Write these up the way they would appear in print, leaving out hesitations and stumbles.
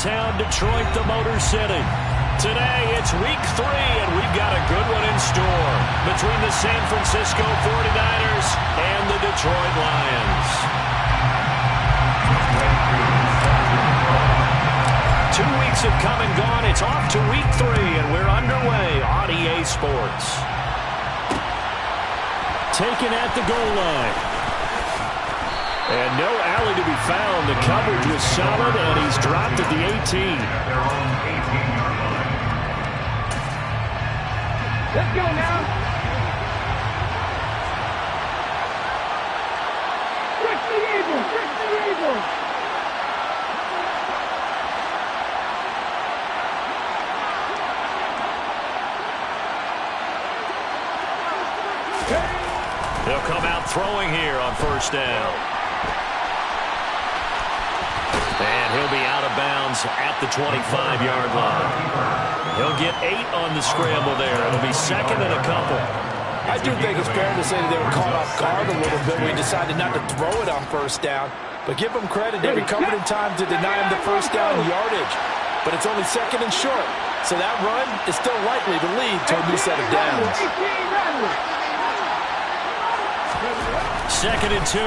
town Detroit, the Motor City. Today, it's week 3, and we've got a good one in store between the San Francisco 49ers and the Detroit Lions. 2 weeks have come and gone. It's off to week 3, and we're underway on EA Sports. Taken at the goal line. And no alley to be found. The coverage was solid, and he's dropped at the 18. Let's go now. Touch the Eagles. Touch the Eagles. They'll come out throwing here on first down. And he'll be out of bounds at the 25-yard line. He'll get 8 on the scramble there. It'll be second and a couple. I do think it's fair to say that they were caught off guard a little bit when he decided not to throw it on first down. But give him credit. They recovered in time to deny him the first down yardage. But it's only second and short. So that run is still likely to lead to a new set of downs. Second and 2.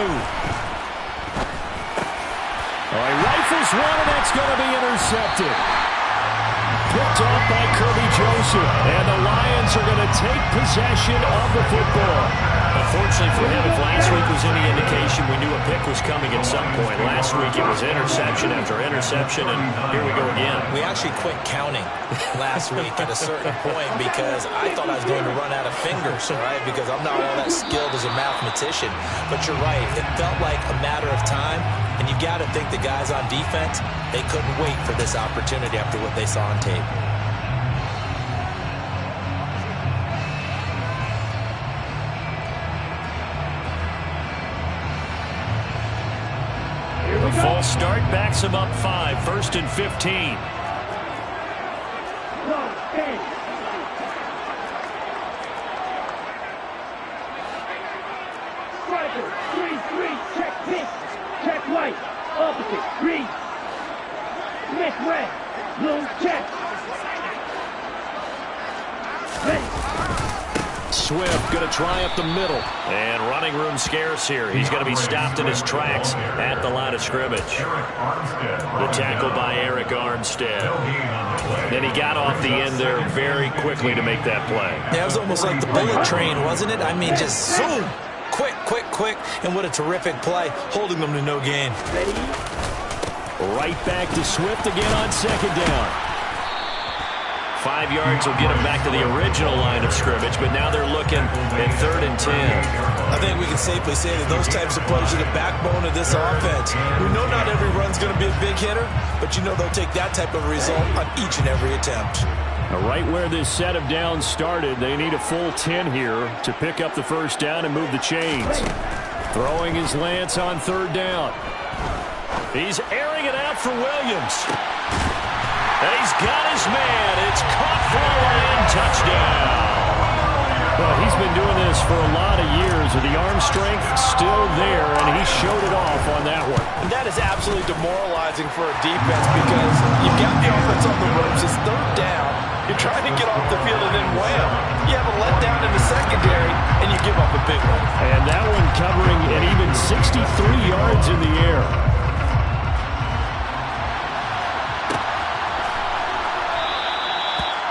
Oh, he rifles one, and that's going to be intercepted. Picked off by Kirby Joseph. And the Lions are going to take possession of the football. Unfortunately for him, if last week was any indication, we knew a pick was coming at some point. Last week it was interception after interception, and here we go again. We actually quit counting last week at a certain point because I thought I was going to run out of fingers, right? Because I'm not all that skilled as a mathematician. But you're right. It felt like a matter of time, and you've got to think the guys on defense, they couldn't wait for this opportunity after what they saw on tape. The false start backs him up 5, first and 15. Striker, 3-3, check pitch, check right, opposite, green, Smith red, blue check. Ready. Swift going to try up the middle. And running room scarce here. He's going to be stopped in his tracks at the line of scrimmage. The tackle by Eric Armstead. Then he got off the end there very quickly to make that play. Yeah, it was almost like the bullet train, wasn't it? I mean, just zoom. Quick, quick, quick. And what a terrific play, holding them to no gain. Right back to Swift again on second down. 5 yards will get him back to the original line of scrimmage, but now they're looking at 3rd and 10. I think we can safely say that those types of plays are the backbone of this offense. We know not every run's going to be a big hitter, but you know they'll take that type of result on each and every attempt. Right where this set of downs started, they need a full 10 here to pick up the first down and move the chains. Throwing his Lance on 3rd down. He's airing it out for Williams. And he's got his man. It's caught for a Lion touchdown. Well, he's been doing this for a lot of years with the arm strength still there, and he showed it off on that one. And that is absolutely demoralizing for a defense because you've got the offense on the ropes. It's 3rd down. You're trying to get off the field, and then wham, you have a letdown in the secondary, and you give up a big one. And that one covering an even 63 yards in the air.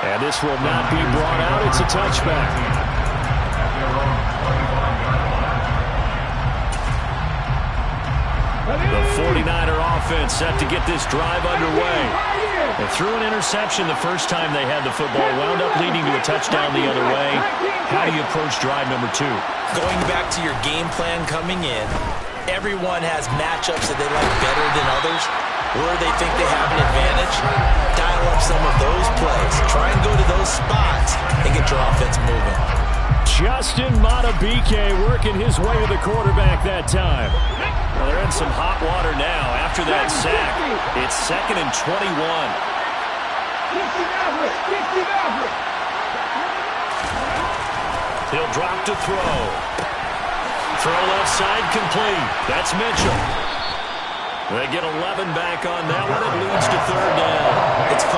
And this will not be brought out. It's a touchback. The 49er offense set to get this drive underway. They threw an interception the first time they had the football, wound up leading to a touchdown the other way. How do you approach drive number 2? Going back to your game plan coming in, everyone has matchups that they like better than others. Where they think they have an advantage, dial up some of those plays. Try and go to those spots and get your offense moving. Justin Matabike working his way to the quarterback that time. Well, they're in some hot water now after that sack. It's 2nd and 21. He'll drop to throw. Throw left side complete. That's Mitchell. They get 11 back on that one. It leads to 3rd down.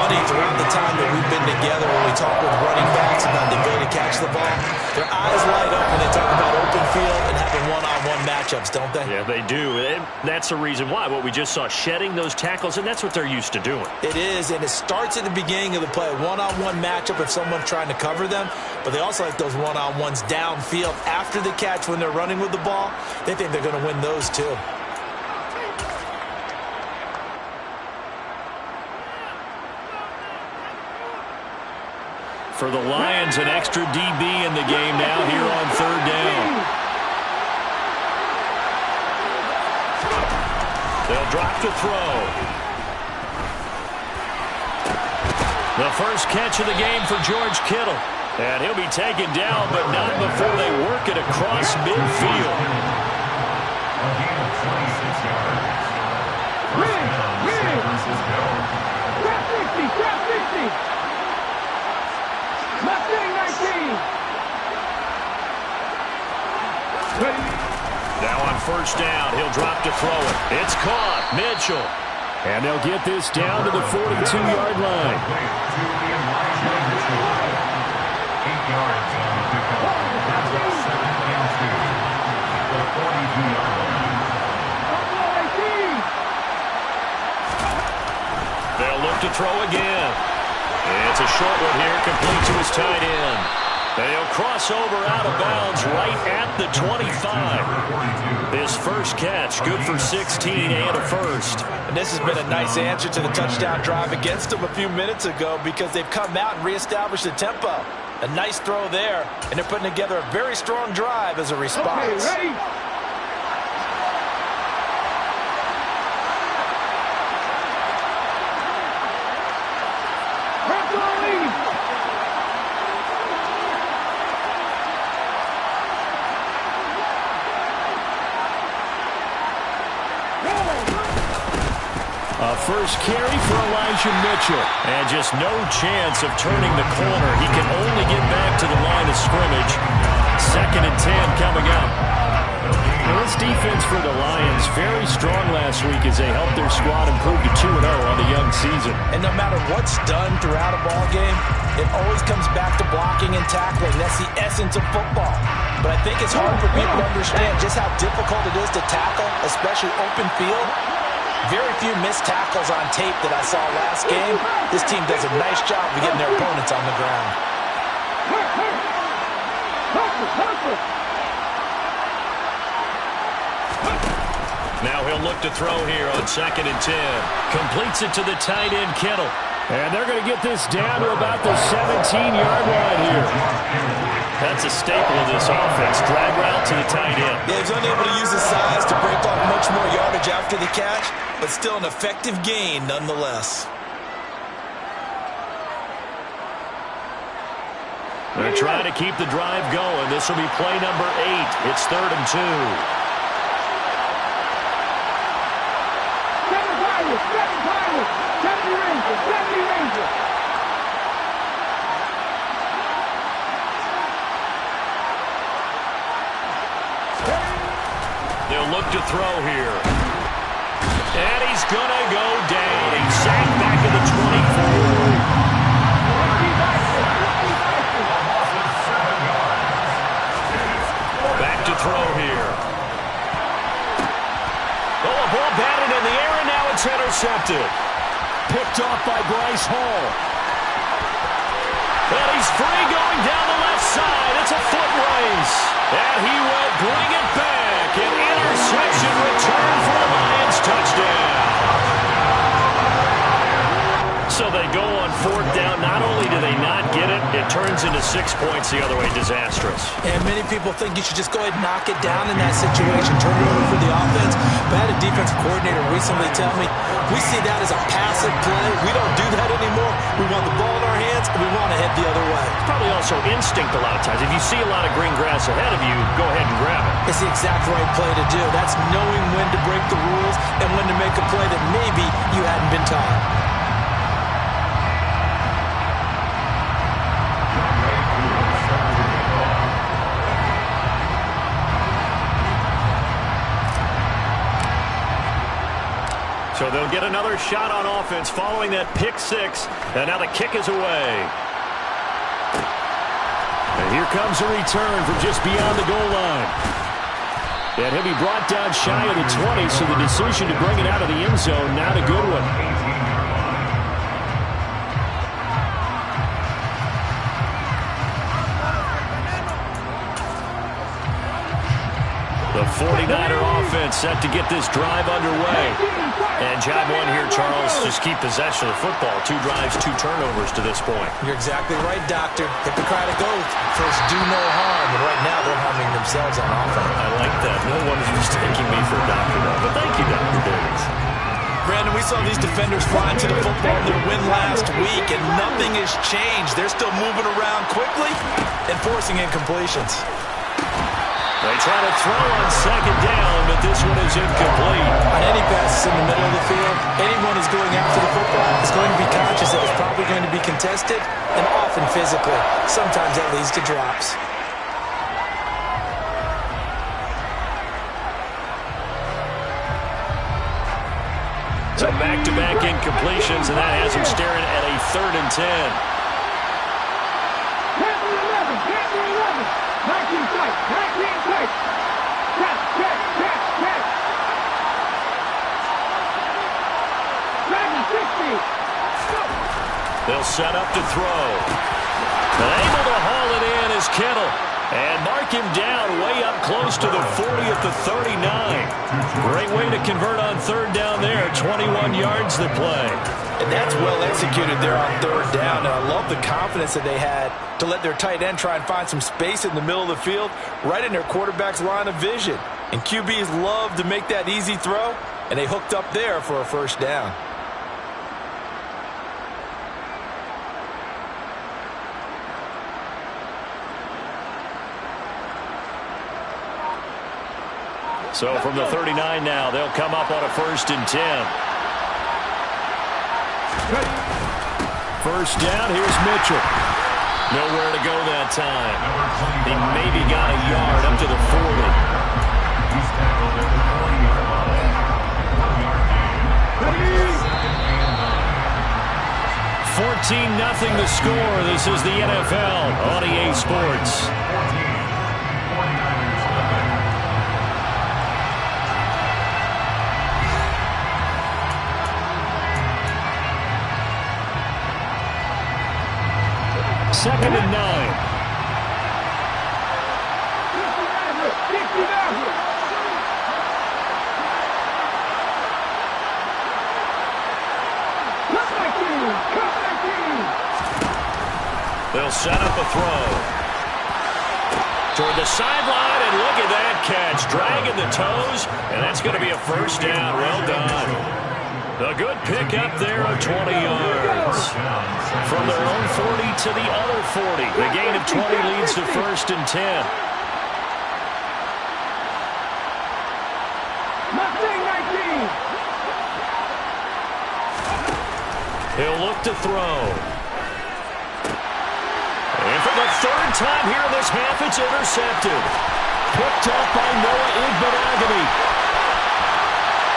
funny, throughout the time that we've been together, when we talk with running backs about the ability to catch the ball, their eyes light up when they talk about open field and having one-on-one matchups, don't they? Yeah, they do. And that's the reason why. What we just saw, shedding those tackles, and that's what they're used to doing. It is, and it starts at the beginning of the play. One-on-one matchup if someone's trying to cover them, but they also like those one-on-ones downfield after the catch when they're running with the ball. They think they're going to win those too. For the Lions, an extra DB in the game now here on third down. They'll drop to throw. The first catch of the game for George Kittle. And he'll be taken down, but not before they work it across midfield. Now on first down, he'll drop to throw it. It's caught. Mitchell. And they'll get this down to the 42-yard line. 8 yards on the pickup. That's a second and 2. The 42-yard line. They'll look to throw again. It's a short one here, complete to his tight end. They'll cross over out of bounds right at the 25. His first catch, good for 16 and a first. And this has been a nice answer to the touchdown drive against them a few minutes ago because they've come out and reestablished the tempo. A nice throw there, and they're putting together a very strong drive as a response. Okay, ready? First carry for Elijah Mitchell. And just no chance of turning the corner. He can only get back to the line of scrimmage. 2nd and 10 coming up. Now this defense for the Lions, very strong last week as they helped their squad improve to 2-0 on the young season. And no matter what's done throughout a ball game, it always comes back to blocking and tackling. That's the essence of football. But I think it's hard for people to understand just how difficult it is to tackle, especially open field. Very few missed tackles on tape that I saw last game. This team does a nice job of getting their opponents on the ground. Now he'll look to throw here on 2nd and 10. Completes it to the tight end, Kittle. And they're going to get this down to about the 17-yard line here. That's a staple of this offense. Drag route to the tight end. Yeah, he's unable to use his size to break off much more yardage after the catch, but still an effective gain nonetheless. They're trying to keep the drive going. This will be play number 8. It's 3rd and 2. 70 Rangers. They'll look to throw here. And he's going to go down. He's sacked back at the 24. Back to throw here. Oh, a ball batted in the air, and now it's intercepted. Picked off by Bryce Hall. And he's free going down the left side. It's a foot race. And he will bring it back. An interception return for the Lions. Touchdown. So they go on 4th down. Not only do they not get it, it turns into 6 points the other way. Disastrous. And many people think you should just go ahead and knock it down in that situation, turn it over for the offense. But I had a defensive coordinator recently tell me, we see that as a passive play. We don't do that anymore. We want the ball in our hands, and we want to head the other way. It's probably also instinct a lot of times. If you see a lot of green grass ahead of you, go ahead and grab it. It's the exact right play to do. That's knowing when to break the rules and when to make a play that maybe you hadn't been taught. So they'll get another shot on offense following that pick six. And now the kick is away. And here comes a return from just beyond the goal line. And he'll be brought down shy of the 20, so the decision to bring it out of the end zone, not a good one. The 49er offense set to get this drive underway. And job one here, Charles, just keep possession of the football. 2 drives, 2 turnovers to this point. You're exactly right, Doctor. Hippocratic oath. First, do no harm. And right now, they're harming themselves on offense. I like that. No one is mistaking me for a doctor, though. But thank you, Dr. Davis. Brandon, we saw these defenders flying to the football in their win last week, and nothing has changed. They're still moving around quickly and forcing incompletions. They try to throw on second down, but this one is incomplete. On any passes in the middle of the field, anyone who's going after the football is going to be conscious that it's probably going to be contested, and often physically. Sometimes that leads to drops. So back-to-back incompletions, and that has him staring at a 3rd and 10. They'll set up to throw. And able to haul it in is Kittle. And mark him down way up close to the 40 at the 39. Great way to convert on 3rd down there. 21 yards the play. And that's well executed there on 3rd down. And I love the confidence that they had to let their tight end try and find some space in the middle of the field, right in their quarterback's line of vision. And QBs love to make that easy throw, and they hooked up there for a 1st down. So from the 39 now, they'll come up on a 1st and 10. 1st down, here's Mitchell. Nowhere to go that time. He maybe got a yard up to the 40. He's tackled at the 40-yard line. 14-0 the score. This is the NFL on EA Sports. 2nd and 9. They'll set up a throw. Toward the sideline, and look at that catch. Dragging the toes, and that's going to be a 1st down. Well done. A good pick up there of 20 yards. From their own 40 to the other 40. The gain of 20 leads to 1st and 10. He'll look to throw. And for the 3rd time here in this half, it's intercepted. Picked up by Noah Igbenogany.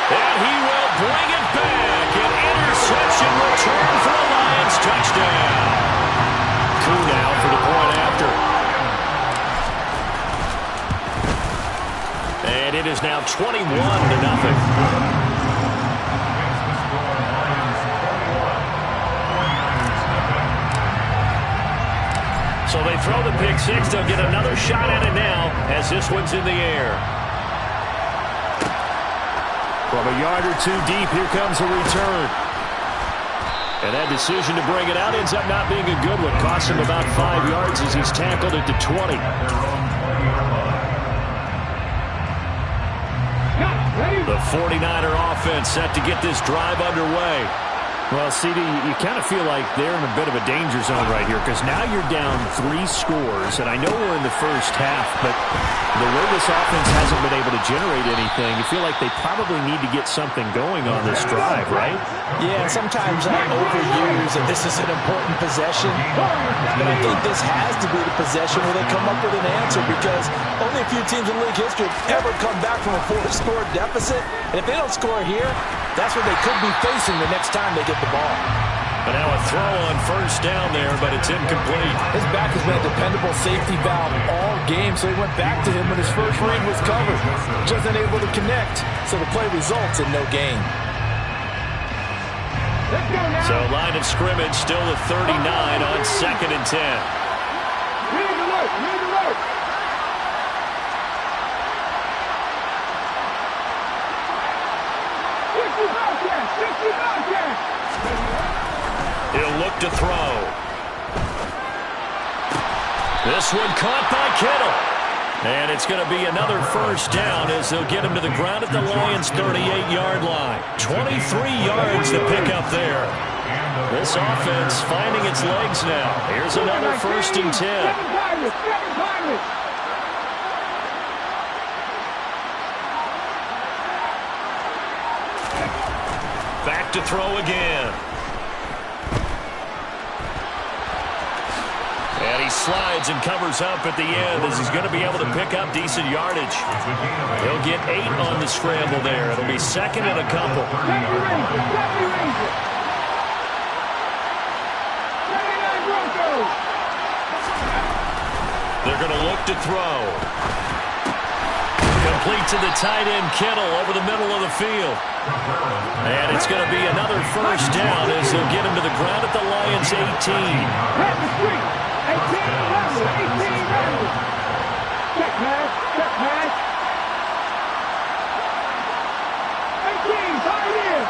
And he will bring it back. An interception return for the Lions. Touchdown. Coup now for the point after. And it is now 21-0. So they throw the pick six. They'll get another shot at it now as this one's in the air. From a yard or 2 deep, here comes a return. And that decision to bring it out ends up not being a good one. Costs him about 5 yards as he's tackled at the 20. The 49er offense set to get this drive underway. Well, CD, you kind of feel like they're in a bit of a danger zone right here because now you're down 3 scores, and I know we're in the first half, but the way this offense hasn't been able to generate anything, you feel like they probably need to get something going on this drive, right? Yeah, sometimes I overuse that this is an important possession, but I think this has to be the possession where they come up with an answer because only a few teams in league history have ever come back from a 4-score deficit, and if they don't score here, that's what they could be facing the next time they get the ball. But now a throw on first down there, but it's incomplete. His back has been a dependable safety valve all game, so he went back to him when his first read was covered. Just unable to connect, so the play results in no gain. So line of scrimmage still at 39 on 2nd and 10. Read alert, read alert. He'll look to throw. This one caught by Kittle. And it's going to be another first down as they'll get him to the ground at the Lions' 38-yard line. 23 yards to pick up there. This offense finding its legs now. Here's another 1st and 10. Back to throw again. And he slides and covers up at the end as he's going to be able to pick up decent yardage. He'll get 8 on the scramble there. It'll be 2nd and a couple. They're going to look to throw. Complete to the tight end, Kittle, over the middle of the field. And it's going to be another first down as they'll get him to the ground at the Lions' 18. 18 Rebels. Check pass, check pass. 18, tight end.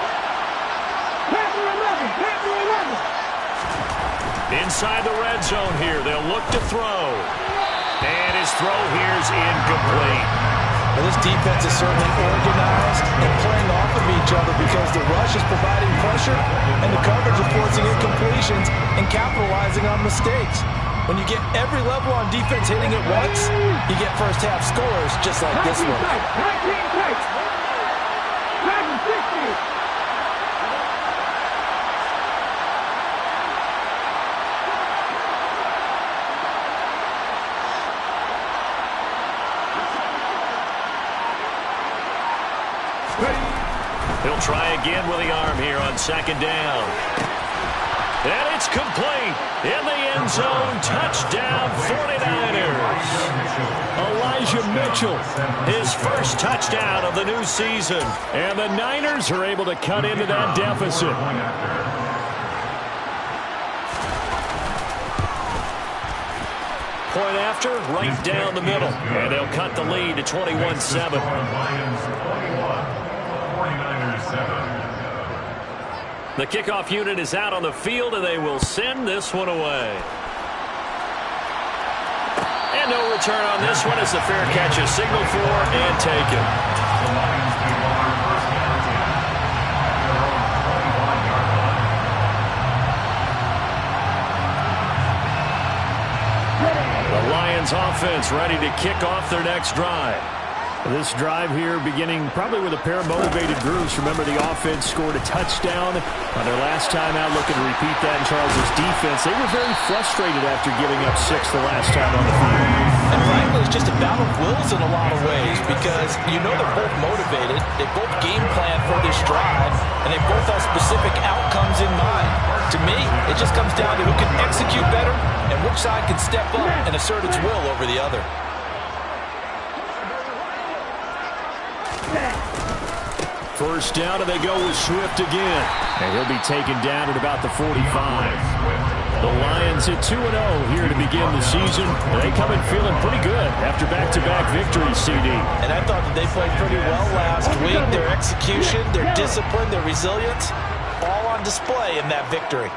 Panther 11, Panther 11. Inside the red zone here, they'll look to throw. And his throw here is incomplete. Well, this defense is certainly organized and playing off of each other because the rush is providing pressure and the coverage is forcing incompletions and capitalizing on mistakes. When you get every level on defense hitting at once, you get first half scores just like this one. 19 tight. 60. He'll try again with the arm here on 2nd down. And it's complete. In the end zone, touchdown 49ers. Elijah Mitchell, his first touchdown of the new season. And the Niners are able to cut into that deficit. Point after, right down the middle. And they'll cut the lead to 21-7. The kickoff unit is out on the field, and they will send this one away. And no return on this one as the fair catch is signaled for and taken. The Lions offense ready to kick off their next drive. This drive here beginning probably with a pair of motivated groups. Remember, the offense scored a touchdown on their last time out, looking to repeat that in Charles' defense. They were very frustrated after giving up 6 the last time on the field. And frankly, it's just a battle of wills in a lot of ways because you know they're both motivated. They both game plan for this drive, and they both have specific outcomes in mind. To me, it just comes down to who can execute better and which side can step up and assert its will over the other. First down, and they go with Swift again. And he'll be taken down at about the 45. The Lions at 2-0 here to begin the season. They come in feeling pretty good after back-to-back victories, CD. And I thought that they played pretty well last week. Their execution, their discipline, their resilience, all on display in that victory.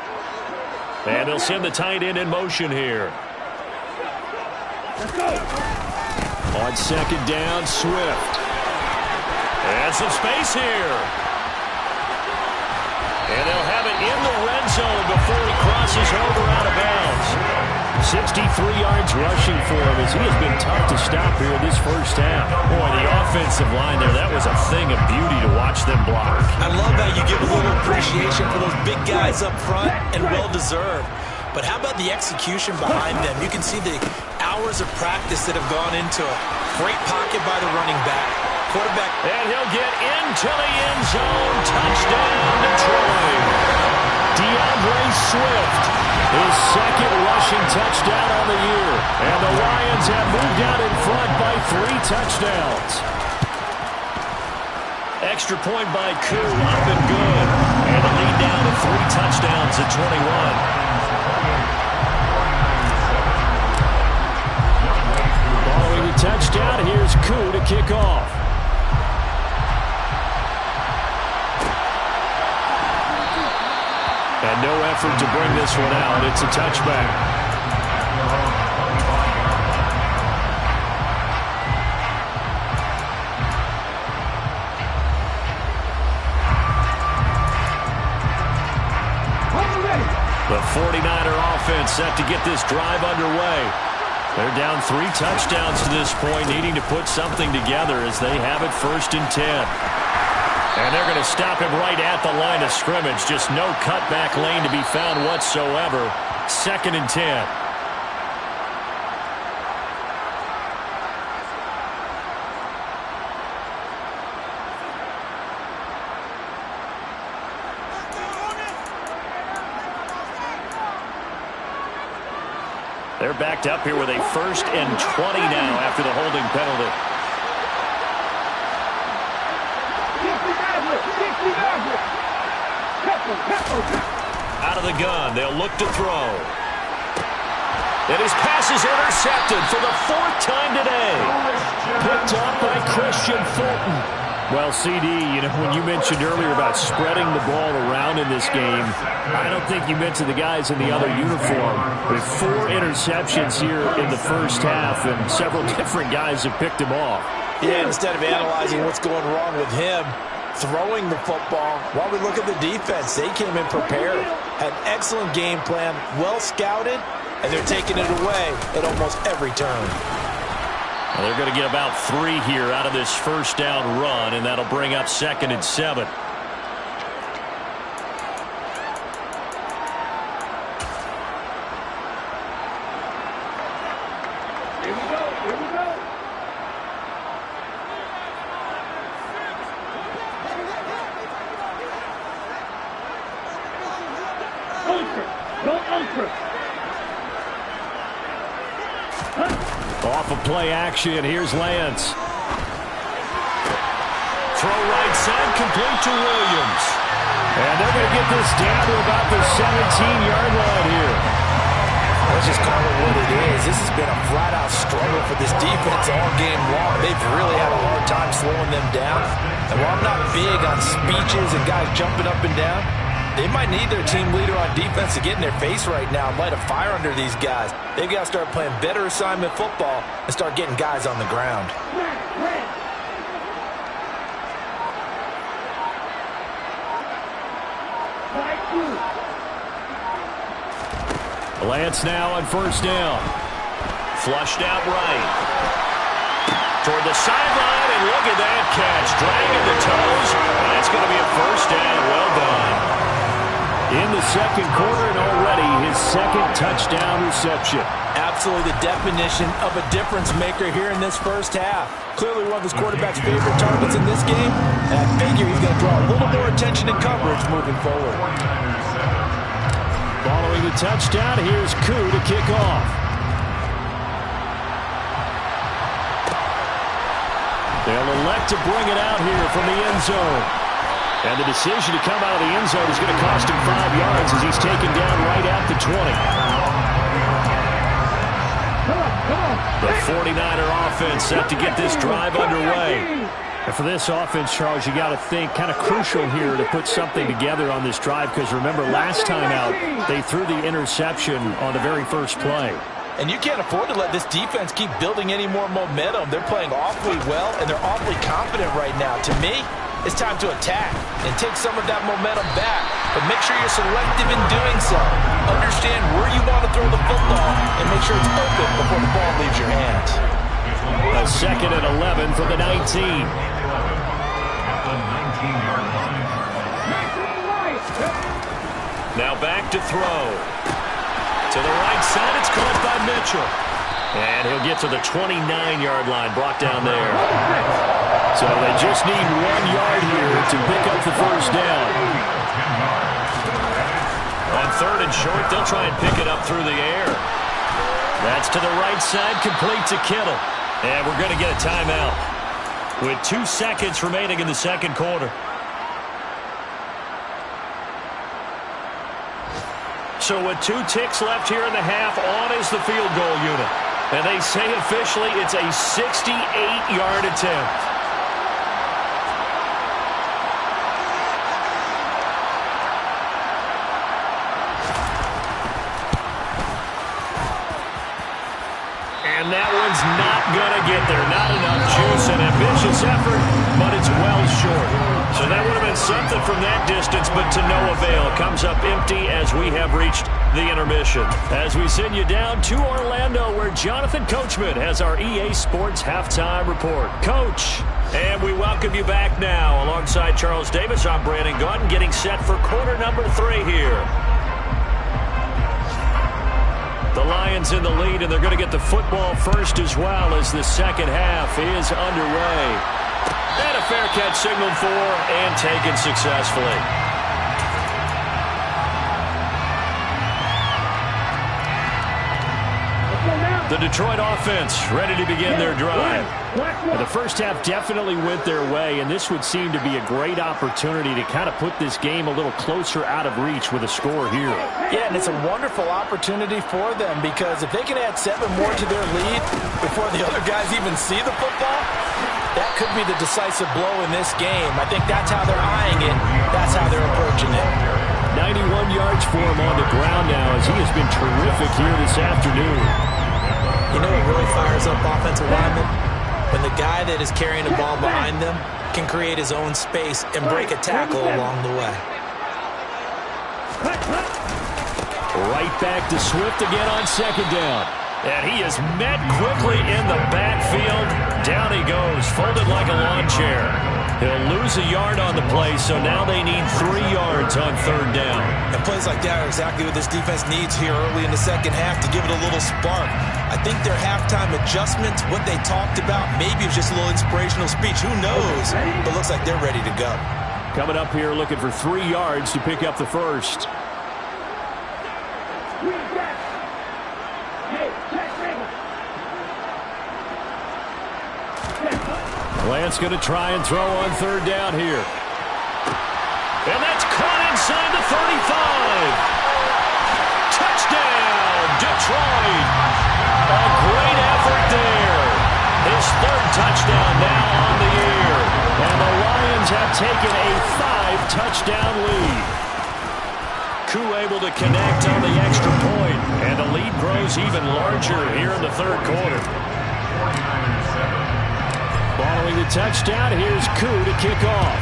And they'll send the tight end in motion here. On 2nd down, Swift. And some space here. And they'll have it in zone before he crosses over out of bounds. 63 yards rushing for him as he has been tough to stop here this first half. Boy, the offensive line there, that was a thing of beauty to watch them block. I love how you give a little appreciation for those big guys up front, and well-deserved. But how about the execution behind them? You can see the hours of practice that have gone into it. Great pocket by the running back. Quarterback. And he'll get into the end zone. Touchdown, Detroit. DeAndre Swift, his second rushing touchdown on the year. And the Lions have moved out in front by 3 touchdowns. Extra point by Koo, up and good. And the lead down to 3 touchdowns at 21. Following the touchdown, here's Koo to kick off. And no effort to bring this one out. It's a touchback. The 49er offense set to get this drive underway. They're down 3 touchdowns to this point, needing to put something together as they have it 1st and 10. And they're going to stop him right at the line of scrimmage. Just no cutback lane to be found whatsoever. 2nd and 10. They're backed up here with a 1st and 20 now after the holding penalty. Out of the gun, they'll look to throw. And his pass is intercepted for the 4th time today. Picked up by Christian Fulton. Well, CD, you know, when you mentioned earlier about spreading the ball around in this game, I don't think you mentioned the guys in the other uniform. With 4 interceptions here in the first half, and several different guys have picked him off. Yeah, instead of analyzing what's going wrong with him, throwing the football, while we look at the defense, they came in prepared, had an excellent game plan, well scouted, and they're taking it away at almost every turn. Well, they're going to get about 3 here out of this first down run, and that'll bring up 2nd and 7. Here we go. Here we go. Off of play action, here's Lance. Throw right side, complete to Williams. And they're going to get this down to about the 17-yard line here. Let's just call it what it is. This has been a flat-out struggle for this defense all game long. They've really had a hard time slowing them down. And while I'm not big on speeches and guys jumping up and down, they might need their team leader on defense to get in their face right now and light a fire under these guys. They've got to start playing better assignment football and start getting guys on the ground. Lance now on 1st down. Flushed out right. Toward the sideline, and look at that catch. Dragging the toes. That's going to be a 1st down. Well done. In the 2nd quarter, and already his 2nd touchdown reception. Absolutely the definition of a difference maker here in this first half. Clearly one of his quarterback's favorite targets in this game, and I figure he's going to draw a little more attention and coverage moving forward. Following the touchdown, here's Koo to kick off. They'll elect to bring it out here from the end zone. And the decision to come out of the end zone is going to cost him 5 yards as he's taken down right at the 20. The 49er offense set to get this drive underway. And for this offense, Charles, you got to think kind of crucial here to put something together on this drive, because remember last time out they threw the interception on the very first play. And you can't afford to let this defense keep building any more momentum. They're playing awfully well, and they're awfully confident right now. To me, it's time to attack and take some of that momentum back. But make sure you're selective in doing so. Understand where you want to throw the football and make sure it's open before the ball leaves your hands. A 2nd and 11 from the 19. At the 19-yard line. Now back to throw. To the right side, it's caught by Mitchell. And he'll get to the 29-yard line, brought down there. So they just need 1 yard here to pick up the first down. On 3rd and short, they'll try and pick it up through the air. That's to the right side, complete to Kittle. And we're going to get a timeout with 2 seconds remaining in the second quarter. So with 2 ticks left here in the half, on is the field goal unit. And they say officially it's a 68-yard attempt. And that one's not going to get there. Not enough juice. An ambitious effort, but it's well short. So that would have been something from that distance, but to no avail. Comes up empty as we have reached the intermission. As we send you down to Orlando, where Jonathan Coachman has our EA Sports Halftime Report. Coach, and we welcome you back now. Alongside Charles Davis, I'm Brandon Gaudin, getting set for quarter number 3 here. The Lions in the lead, and they're going to get the football first as well as the second half is underway. And a fair catch signaled for and taken successfully. The Detroit offense ready to begin their drive. The first half definitely went their way, and this would seem to be a great opportunity to kind of put this game a little closer out of reach with a score here. Yeah, and it's a wonderful opportunity for them because if they can add 7 more to their lead before the other guys even see the football, that could be the decisive blow in this game. I think that's how they're eyeing it. That's how they're approaching it. 91 yards for him on the ground now as he has been terrific here this afternoon. You know what really fires up offensive linemen? When the guy that is carrying the ball behind them can create his own space and break a tackle along the way. Right back to Swift again on 2nd down. And he is met quickly in the backfield. Down he goes, folded like a lawn chair. He'll lose a yard on the play, so now they need 3 yards on 3rd down. And plays like that are exactly what this defense needs here early in the second half to give it a little spark. I think their halftime adjustments, what they talked about, maybe it was just a little inspirational speech. Who knows? But looks like they're ready to go. Coming up here looking for 3 yards to pick up the first. Lance going to try and throw on 3rd down here. And that's caught inside the 35. Touchdown, Detroit. A great effort there. His 3rd touchdown now on the year. And the Lions have taken a 5-touchdown lead. Koo able to connect on the extra point. And the lead grows even larger here in the 3rd quarter. Following the touchdown, here's Koo to kick off.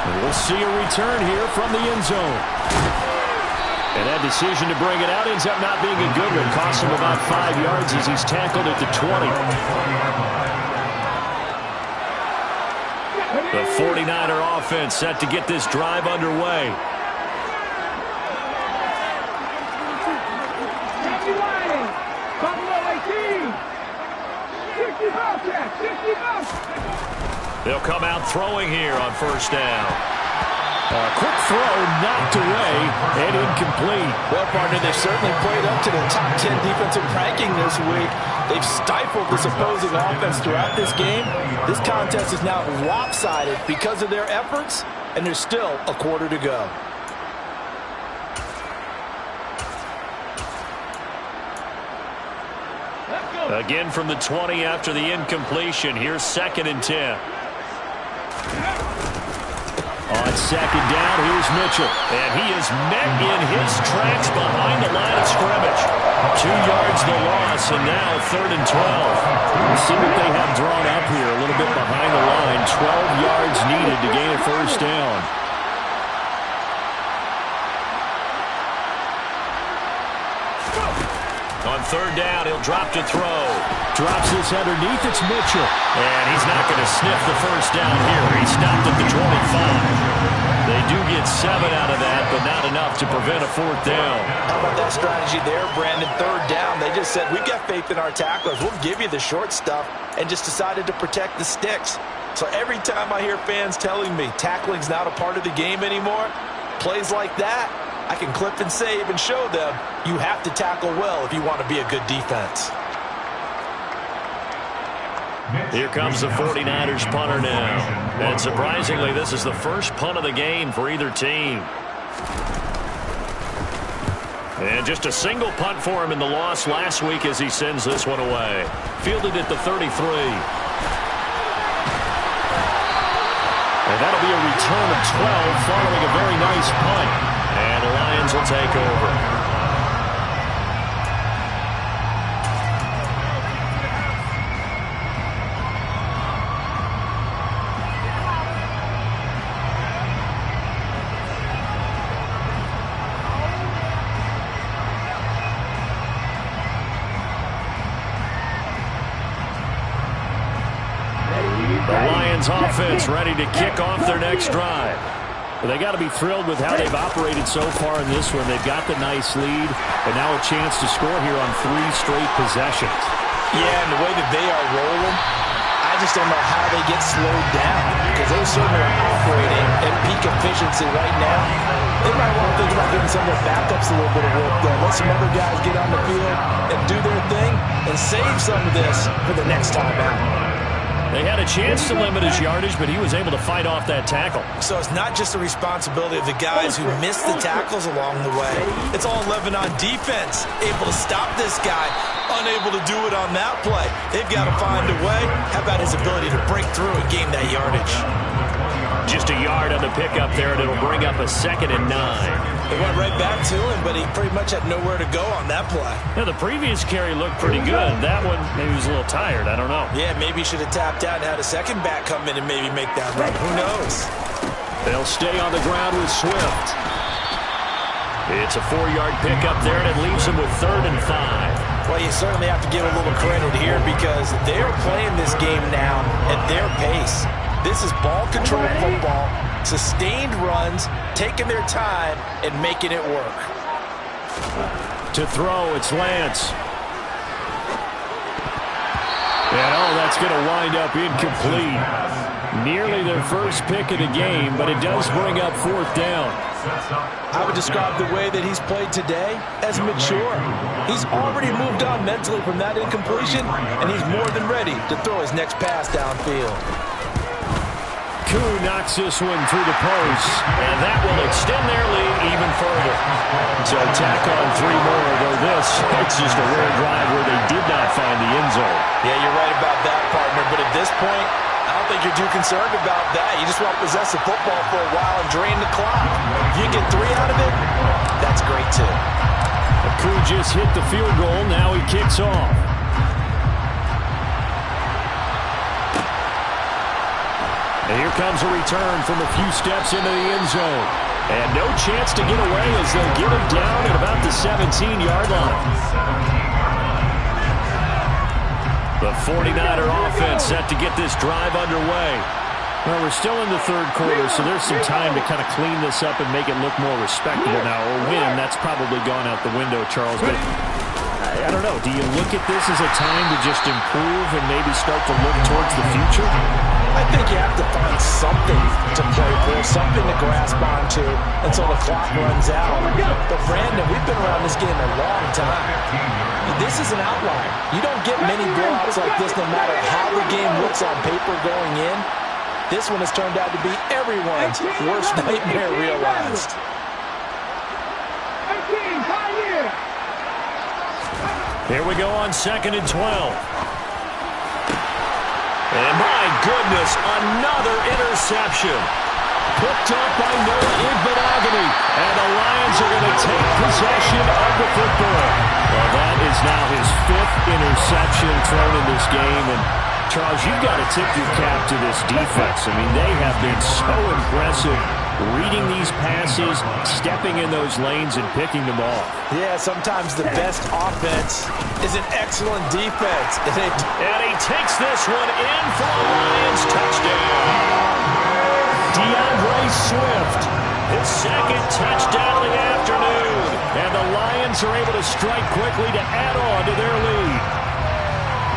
And we'll see a return here from the end zone. And that decision to bring it out ends up not being a good one. Costs him about 5 yards as he's tackled at the 20. The 49er offense set to get this drive underway. They'll come out throwing here on 1st down. A quick throw knocked away and incomplete. Well, partner, they certainly played up to the top 10 defensive ranking this week. They've stifled this opposing offense throughout this game. This contest is now lopsided because of their efforts, and there's still a quarter to go. Again from the 20 after the incompletion. Here's 2nd and 10. On On second down, here's Mitchell. And he is met in his tracks behind the line of scrimmage. 2 yards the loss, and now 3rd and 12. We'll see what they have drawn up here. A little bit behind the line. 12 yards needed to gain a first down. On 3rd down, he'll drop to throw. Drops this underneath, it's Mitchell. And he's not going to sniff the first down here. He stopped at the 25. They do get 7 out of that, but not enough to prevent a 4th down. How about that strategy there, Brandon? 3rd down, they just said, we've got faith in our tacklers. We'll give you the short stuff, and just decided to protect the sticks. So every time I hear fans telling me tackling's not a part of the game anymore, plays like that, I can clip and save and show them you have to tackle well if you want to be a good defense. Here comes the 49ers punter now. And surprisingly, this is the first punt of the game for either team. And just a single punt for him in the loss last week as he sends this one away. Fielded at the 33. And that'll be a return of 12 following a very nice punt. And the Lions will take over. The Lions offense ready to kick off their next drive. But they got to be thrilled with how they've operated so far in this one. They've got the nice lead, and now a chance to score here on 3 straight possessions. Yeah, and the way that they are rolling, I just don't know how they get slowed down, because they certainly are operating at peak efficiency right now. They might want to think about giving some of their backups a little bit of work, though. Let some other guys get on the field and do their thing and save some of this for the next time out. They had a chance to limit his yardage, but he was able to fight off that tackle. So it's not just the responsibility of the guys who missed the tackles along the way. It's all 11 on defense, able to stop this guy, unable to do it on that play. They've got to find a way. How about his ability to break through and gain that yardage? Just a yard on the pickup there, and it'll bring up a 2nd and 9. They went right back to him, but he pretty much had nowhere to go on that play. Now, the previous carry looked pretty good. That one, maybe he was a little tired. I don't know. Yeah, maybe he should have tapped out and had a second back come in and maybe make that run. Who knows? They'll stay on the ground with Swift. It's a 4-yard pickup there, and it leaves him with 3rd and 5. Well, you certainly have to give a little credit here because they're playing this game now at their pace. This is ball control football, sustained runs, taking their time, and making it work. To throw, it's Lance. And, oh, that's going to wind up incomplete. Nearly their first pick of the game, but it does bring up 4th down. I would describe the way that he's played today as mature. He's already moved on mentally from that incompletion, and he's more than ready to throw his next pass downfield. Koo knocks this one through the post, and that will extend their lead even further. So tack on 3 more, though it's just a rare drive where they did not find the end zone. Yeah, you're right about that, partner, but at this point, I don't think you're too concerned about that. You just want to possess the football for a while and drain the clock. If you get 3 out of it, that's great, too. Koo just hit the field goal, now he kicks off. And here comes a return from a few steps into the end zone. And no chance to get away as they'll get him down at about the 17-yard line. The 49er offense set to get this drive underway. Well, we're still in the 3rd quarter, so there's some time to kind of clean this up and make it look more respectable now. Or win, that's probably gone out the window, Charles. But I don't know. Do you look at this as a time to just improve and maybe start to look towards the future? I think you have to find something to play for, something to grasp onto until the clock runs out. But, Brandon, we've been around this game a long time. This is an outlier. You don't get many blowouts like this no matter how the game looks on paper going in. This one has turned out to be everyone's worst nightmare realized. Here we go on 2nd and 12. And my goodness, another interception. Picked up by Noah Igbenogany. And the Lions are going to take possession of the football. Well, that is now his 5th interception thrown in this game. And Charles, you've got to tip your cap to this defense. I mean, they have been so impressive reading these passes, stepping in those lanes, and picking them off. Yeah, sometimes the best offense is an excellent defense. And he takes this one in for a Lions touchdown. DeAndre Swift, his 2nd touchdown of the afternoon. And the Lions are able to strike quickly to add on to their lead.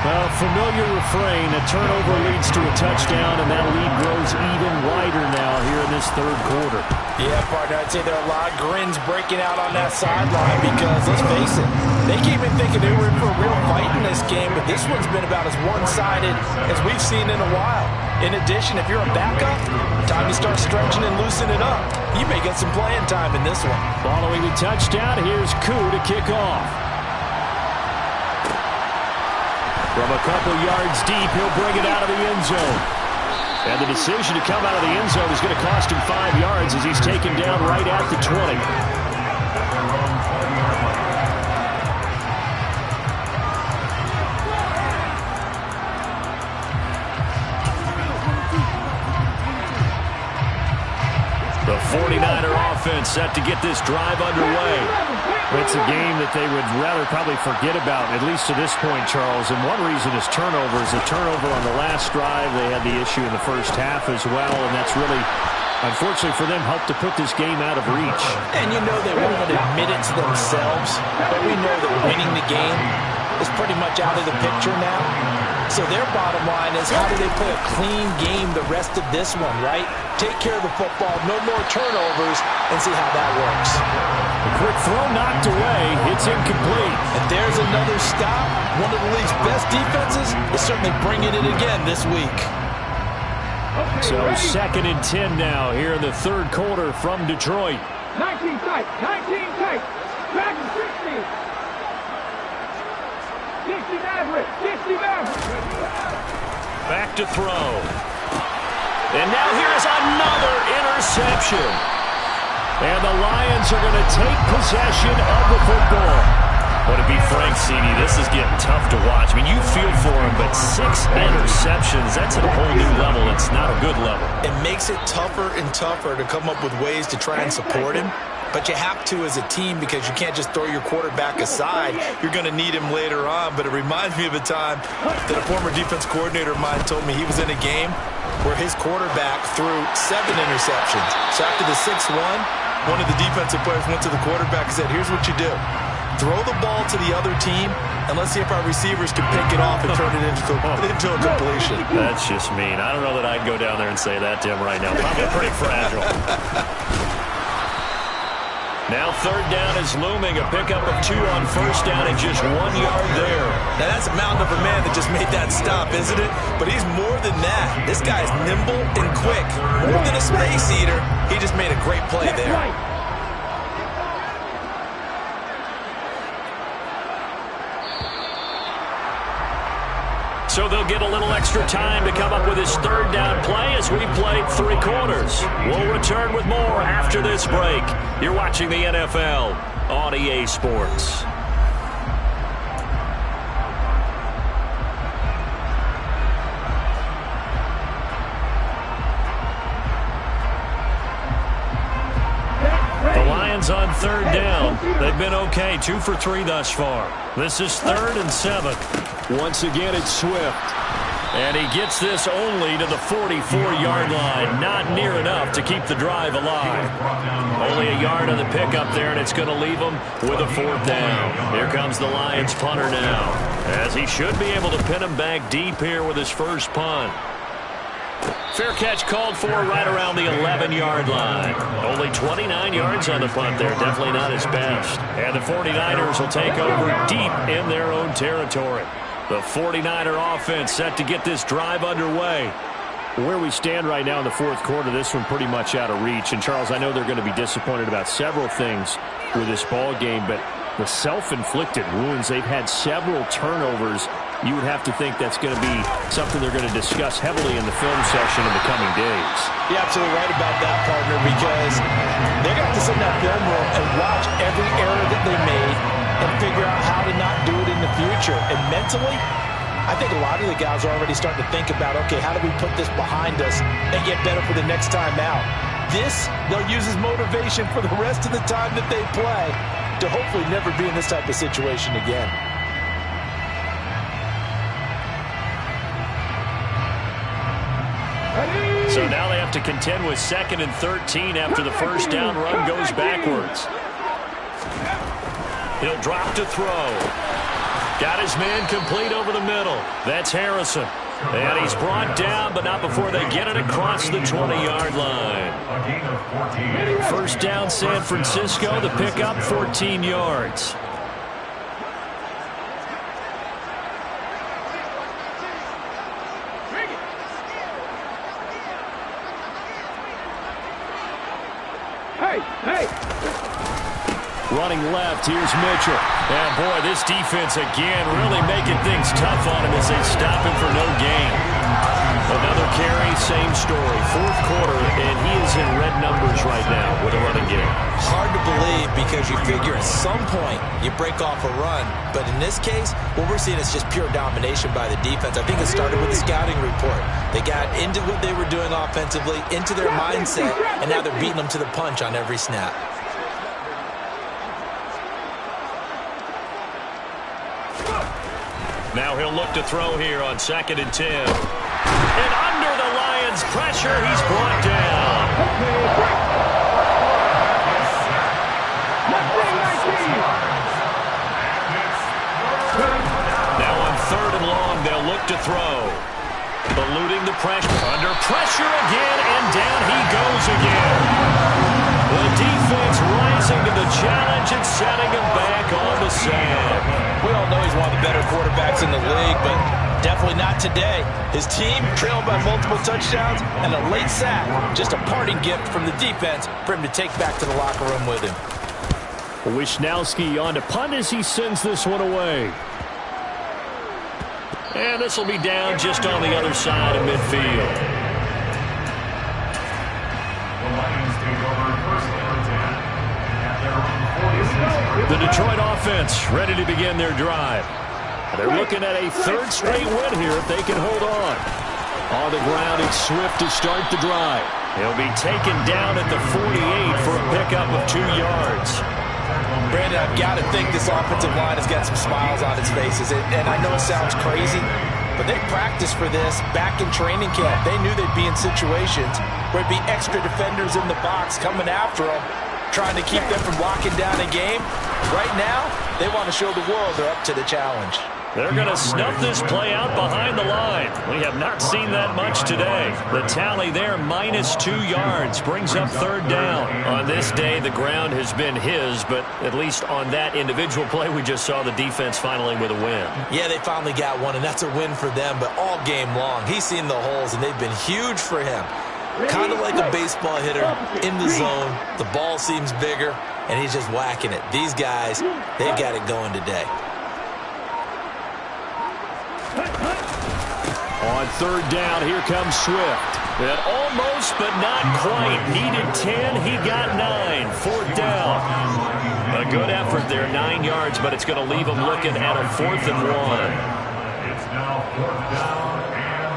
Well, familiar refrain, a turnover leads to a touchdown, and that lead grows even wider now here in this 3rd quarter. Yeah, partner, I'd say there are a lot of grins breaking out on that sideline because, let's face it, they came in thinking they were in for a real fight in this game, but this one's been about as one-sided as we've seen in a while. In addition, if you're a backup, time to start stretching and loosening up. You may get some playing time in this one. Following the touchdown, here's Koo to kick off. From a couple yards deep, he'll bring it out of the end zone. And the decision to come out of the end zone is going to cost him 5 yards as he's taken down right at the 20. The 49er offense set to get this drive underway. It's a game that they would rather probably forget about, at least to this point, Charles. And one reason is turnovers. A turnover on the last drive. They had the issue in the first half as well, and that's really, unfortunately for them, helped to put this game out of reach. And you know they won't admit it to themselves, but we know that winning the game is pretty much out of the picture now. So their bottom line is, how do they play a clean game the rest of this one, right? Take care of the football, no more turnovers, and see how that works. A quick throw knocked away. It's incomplete. And there's another stop. One of the league's best defenses is certainly bringing it again this week. So 2nd and 10 now here in the 3rd quarter from Detroit. 19 tight, 19 tight. Back to 60. 60 Maverick, 60 Maverick. Back to throw. And now here's another interception. And the Lions are going to take possession of the football. Well, to be frank, CD, this is getting tough to watch. I mean, you feel for him, but 6 interceptions, that's at a whole new level. It's not a good level. It makes it tougher and tougher to come up with ways to try and support him. But you have to as a team because you can't just throw your quarterback aside. You're going to need him later on. But it reminds me of a time that a former defense coordinator of mine told me he was in a game where his quarterback threw 7 interceptions. So after the 6-1, one of the defensive players went to the quarterback and said, here's what you do. Throw the ball to the other team, and let's see if our receivers can pick it off and turn it into a completion. That's just mean. I don't know that I'd go down there and say that to him right now. Probably pretty fragile. Now 3rd down is looming. A pickup of 2 on 1st down and just 1 yard there. Now that's a mountain of a man that just made that stop, isn't it? But he's more than that. This guy's nimble and quick. More than a space eater. He just made a great play there. So they'll get a little extra time to come up with his 3rd down play as we've played 3 quarters. We'll return with more after this break. You're watching the NFL on EA Sports. The Lions on 3rd down. They've been okay, 2 for 3 thus far. This is 3rd and 7. Once again, it's Swift. And he gets this only to the 44-yard line. Not near enough to keep the drive alive. Only a yard on the pickup there, and it's going to leave him with a 4th down. Here comes the Lions punter now, as he should be able to pin him back deep here with his first punt. Fair catch called for right around the 11-yard line. Only 29 yards on the punt there. Definitely not his best. And the 49ers will take over deep in their own territory. The 49er offense set to get this drive underway. Where we stand right now in the 4th quarter, this one pretty much out of reach. And, Charles, I know they're going to be disappointed about several things with this ball game, but the self-inflicted wounds, they've had several turnovers you would have to think that's going to be something they're going to discuss heavily in the film session in the coming days. You're absolutely right about that, partner, because they're going to have to sit in that film room and watch every error that they made and figure out how to not do it in the future. And mentally, I think a lot of the guys are already starting to think about, okay, how do we put this behind us and get better for the next time out? This, they'll use as motivation for the rest of the time that they play to hopefully never be in this type of situation again. So now they have to contend with 2nd and 13 after the first down run goes backwards. He'll drop to throw. Got his man complete over the middle. That's Harrison. And he's brought down, but not before they get it across the 20-yard line. First down, San Francisco. The pickup, 14 yards. Running left, here's Mitchell. And boy, this defense again really making things tough on him as they stop him for no gain. Another carry, same story. 4th quarter, and he is in red numbers right now with a running game. Hard to believe because you figure at some point you break off a run. But in this case, what we're seeing is just pure domination by the defense. I think it started with the scouting report. They got into what they were doing offensively, into their mindset, and now they're beating them to the punch on every snap. Now he'll look to throw here on 2nd and 10. And under the Lions' pressure, he's brought down. Now on 3rd and long, they'll look to throw. Eluding the pressure. Under pressure again, and down he goes again. The defense rising to the challenge and setting him back on the sand. We all know he's one of the better quarterbacks in the league, but definitely not today. His team trailed by multiple touchdowns and a late sack. Just a parting gift from the defense for him to take back to the locker room with him. Wisnowski on to punt as he sends this one away. And this will be down just on the other side of midfield. The Detroit offense ready to begin their drive. They're looking at a 3rd straight win here if they can hold on. On the ground, it's Swift to start the drive. He'll be taken down at the 48 for a pickup of 2 yards. Brandon, I've got to think this offensive line has got some smiles on its faces. And I know it sounds crazy, but they practiced for this back in training camp. They knew they'd be in situations where it'd be extra defenders in the box coming after them, trying to keep them from locking down a game. Right now, they want to show the world they're up to the challenge. They're going to snuff this play out behind the line. We have not seen that much today. The tally there, -2 yards, brings up 3rd down. On this day, the ground has been his, but at least on that individual play, we just saw the defense finally with a win. Yeah, they finally got one, and that's a win for them, but all game long, he's seen the holes, and they've been huge for him. Kind of like a baseball hitter in the zone. The ball seems bigger, and he's just whacking it. These guys, they've got it going today. On 3rd down, here comes Swift. And almost, but not quite. Needed 10, he got 9. 4th down. A good effort there, 9 yards, but it's going to leave him looking at a 4th and 1. It's now 4th down and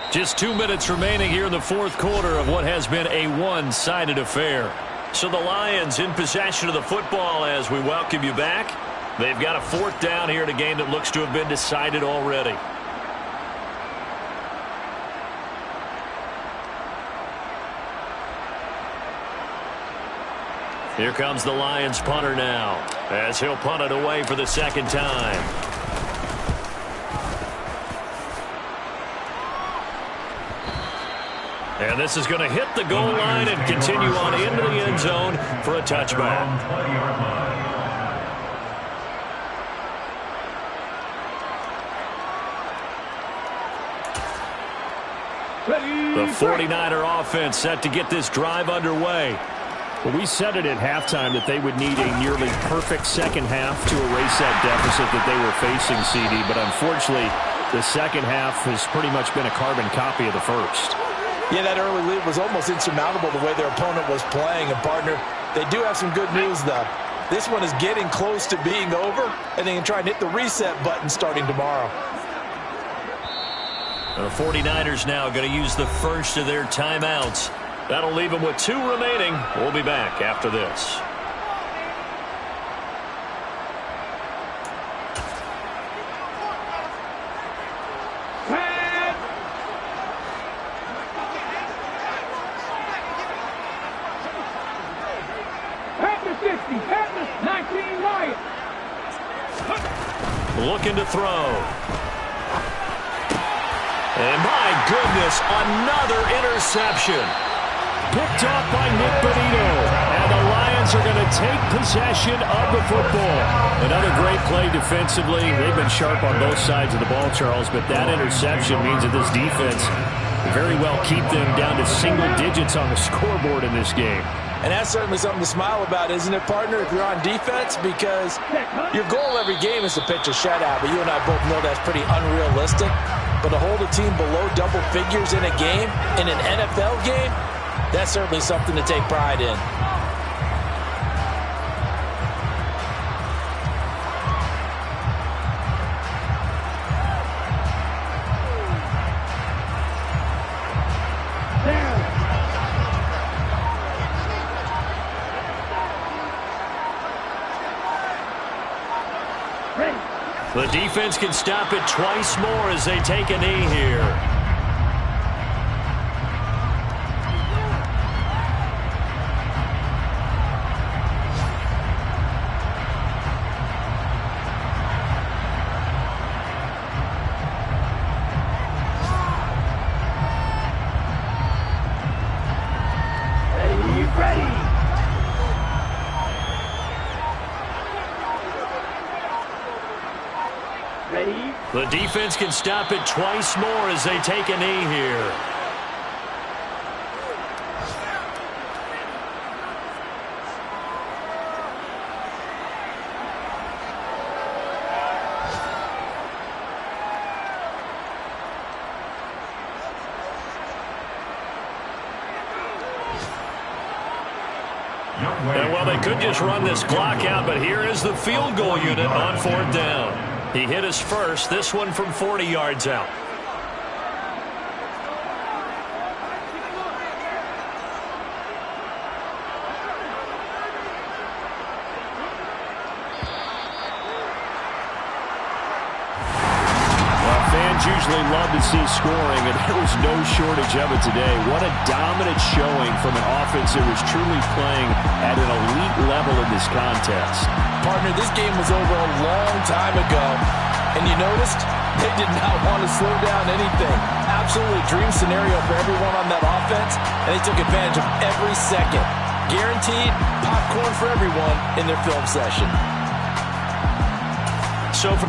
1. Just 2 minutes remaining here in the 4th quarter of what has been a one-sided affair. So the Lions in possession of the football as we welcome you back. They've got a 4th down here in a game that looks to have been decided already. Here comes the Lions punter now as he'll punt it away for the 2nd time. And this is going to hit the goal line and continue on into the end zone for a touchback. The 49er offense set to get this drive underway. Well, we said it at halftime that they would need a nearly perfect second half to erase that deficit that they were facing, CD. But unfortunately, the second half has pretty much been a carbon copy of the first. Yeah, that early lead was almost insurmountable the way their opponent was playing. And, partner, they do have some good news, though. This one is getting close to being over, and they can try and hit the reset button starting tomorrow. The 49ers now going to use the first of their timeouts. That'll leave them with 2 remaining. We'll be back after this. Looking to throw. And my goodness, another interception. Picked off by Nick Bonito. And the Lions are going to take possession of the football. Another great play defensively. They've been sharp on both sides of the ball, Charles, but that interception means that this defense very well keep them down to single digits on the scoreboard in this game. And that's certainly something to smile about, isn't it, partner, if you're on defense? Because your goal every game is to pitch a shutout, but you and I both know that's pretty unrealistic. But to hold a team below double figures in a game, in an NFL game, that's certainly something to take pride in. The defense can stop it twice more as they take a knee here. The defense can stop it twice more as they take a knee here. And well, they could just run this clock out, but here is the field goal unit on 4th down. He hit us first, this one from 40 yards out. Fans usually love to see scoring, and there was no shortage of it today. What a dominant showing from an offense that was truly playing at an elite level in this contest. Partner, this game was over a long time ago, and you noticed they did not want to slow down anything. Absolutely dream scenario for everyone on that offense, and they took advantage of every second. Guaranteed popcorn for everyone in their film session. So for